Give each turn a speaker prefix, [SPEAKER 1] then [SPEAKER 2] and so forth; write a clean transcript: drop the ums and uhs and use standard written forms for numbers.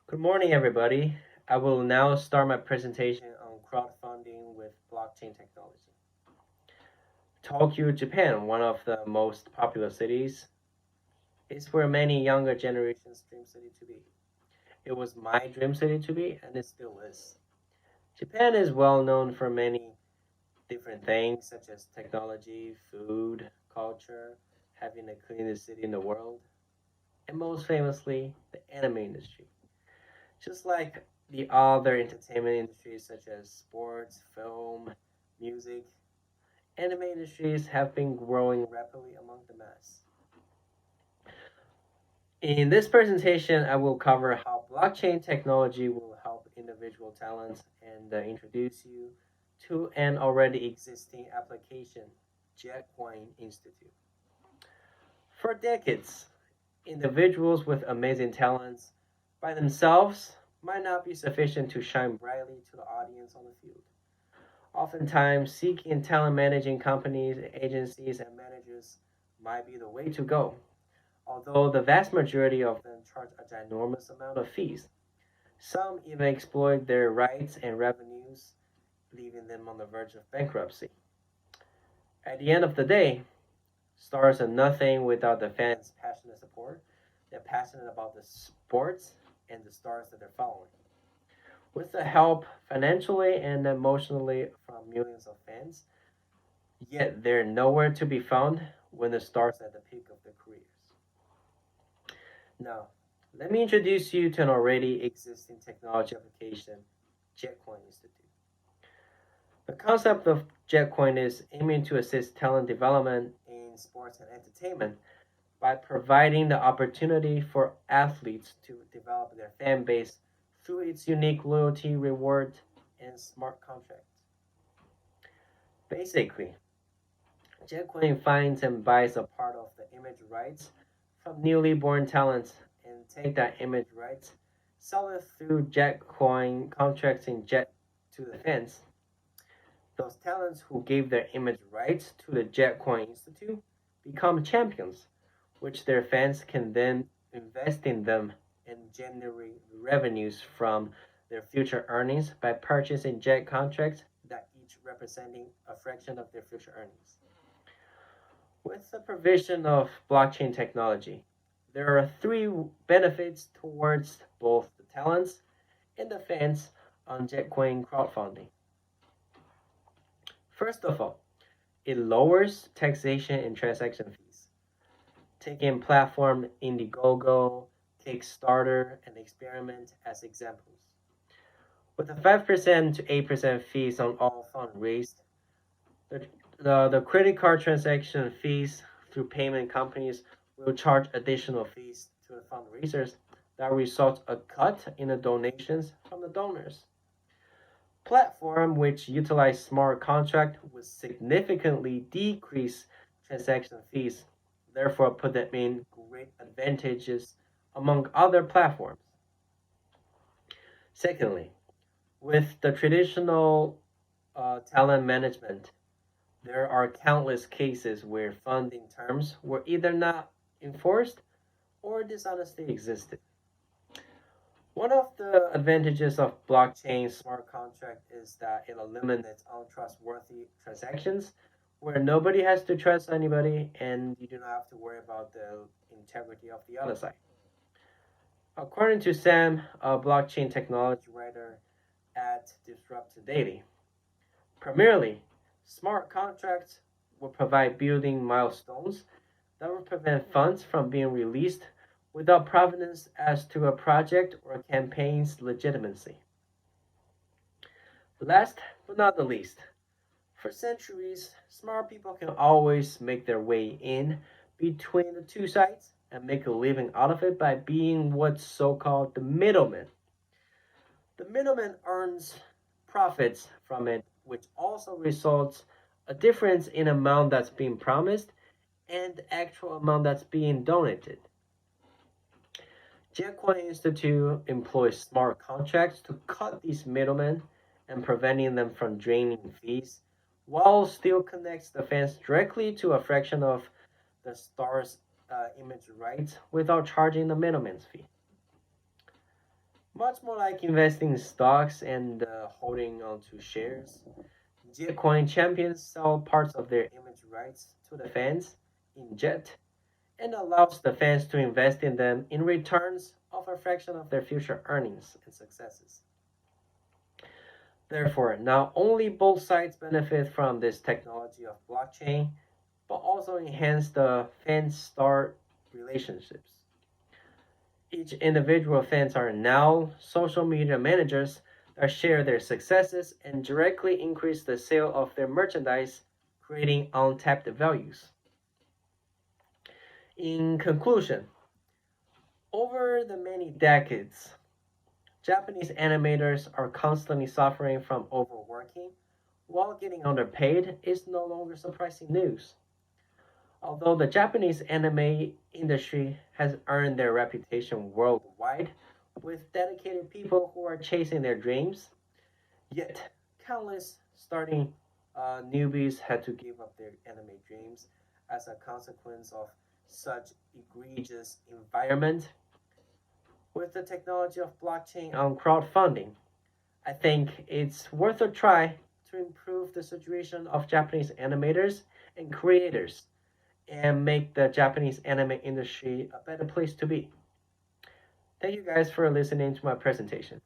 [SPEAKER 1] Good morning, everybody. I will now start my presentation on crowdfunding with blockchain technology. Tokyo, Japan, one of the most popular cities, is where many younger generations dream city to be. It was my dream city to be, and it still is. Japan is well known for many different things, such as technology, food, culture, having the cleanest city in the world, and most famously, the anime industry. Just like the other entertainment industries such as sports, film, music, anime industries have been growing rapidly among the mass. In this presentation, I will cover how blockchain technology will help individual talents and introduce you to an already existing application, JetCoin Institute. For decades, individuals with amazing talents by themselves might not be sufficient to shine brightly to the audience on the field. Oftentimes, seeking talent managing companies, agencies, and managers might be the way to go, although the vast majority of them charge a ginormous amount of fees. Some even exploit their rights and revenues, leaving them on the verge of bankruptcy. At the end of the day, stars are nothing without the fans' passionate support. They're passionate about the sports and the stars that they're following. With the help financially and emotionally from millions of fans, yet they're nowhere to be found when the stars at the peak of their careers. Now, let me introduce you to an already existing technology application, JetCoin Institute. The concept of JetCoin is aiming to assist talent development in sports and entertainment by providing the opportunity for athletes to develop their fan base through its unique loyalty reward and smart contracts. Basically, JetCoin finds and buys a part of the image rights from newly born talents and take that image rights, sell it through JetCoin contracts in Jet to the fans. Those talents who gave their image rights to the JetCoin Institute become champions, which their fans can then invest in them and generate revenues from their future earnings by purchasing Jet contracts that each representing a fraction of their future earnings. With the provision of blockchain technology, there are three benefits towards both the talents and the fans on JetCoin crowdfunding. First of all, it lowers taxation and transaction fees. Taking platform Indiegogo, Kickstarter, and Experiment as examples. With a 5% to 8% fees on all funds raised, the credit card transaction fees through payment companies will charge additional fees to the fundraisers that results a cut in the donations from the donors. Platform which utilize smart contract would significantly decrease transaction fees, therefore put them in great advantages among other platforms. Secondly, with the traditional talent management, there are countless cases where funding terms were either not enforced or dishonesty existed. One of the advantages of blockchain smart contract is that it eliminates untrustworthy transactions where nobody has to trust anybody and you do not have to worry about the integrity of the other side. According to Sam, a blockchain technology writer at Disrupt Daily, primarily, smart contracts will provide building milestones that will prevent funds from being released without provenance as to a project or campaign's legitimacy. Last but not the least, for centuries, smart people can always make their way in between the two sides and make a living out of it by being what's so called the middleman. The middleman earns profits from it, which also results a difference in amount that's being promised and the actual amount that's being donated. JetCoin Institute employs smart contracts to cut these middlemen and preventing them from draining fees, while still connects the fans directly to a fraction of the star's image rights without charging the middleman's fee. Much more like investing in stocks and holding on to shares. Bitcoin champions sell parts of their image rights to the fans in Jet and allows the fans to invest in them in returns of a fraction of their future earnings and successes. Therefore, not only both sides benefit from this technology of blockchain, but also enhance the fan-star relationships. Each individual fans are now social media managers that share their successes and directly increase the sale of their merchandise, creating untapped values. In conclusion, over the many decades, Japanese animators are constantly suffering from overworking while getting underpaid is no longer surprising news. Although the Japanese anime industry has earned their reputation worldwide with dedicated people who are chasing their dreams, yet countless starting newbies had to give up their anime dreams as a consequence of such egregious environment. With the technology of blockchain and crowdfunding, I think it's worth a try to improve the situation of Japanese animators and creators and make the Japanese anime industry a better place to be. Thank you guys for listening to my presentation.